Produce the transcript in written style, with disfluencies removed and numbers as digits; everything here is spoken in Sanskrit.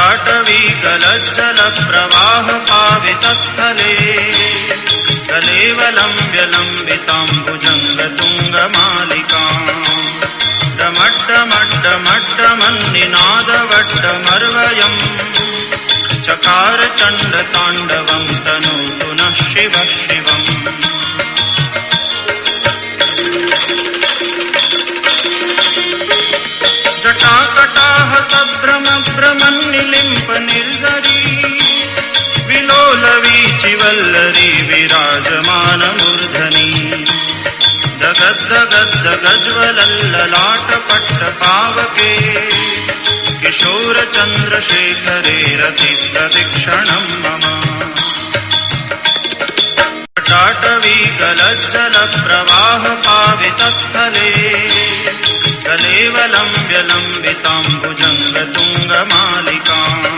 जटाटवीकलज्जलप्रवाहपावितस्थले कलेवलम्ब्यलम्बिताम्बुजङ्गतुङ्गमालिकाम् डमड्डमड्डमड्डमन्निनादवड्डमर्वयम् चकार चण्डताण्डवं तनोतु नः शिवः शिवम्। जटाकटाह सभ्रमभ्रमन्निलिम्प निर्झरी विलोलवीचिवल्लरी विराजमानमूर्धनि दगद्दगद्दगज्ज्वलल्ललाटपट्टपावके किशोरचन्द्रशेखरे रतिप्रदीक्षणं मम। जटाटवीकलज्जलप्रवाहपावितस्थले कलेवलम्ब्यलम्बिताम्बुजङ्गतुङ्गमालिकाम्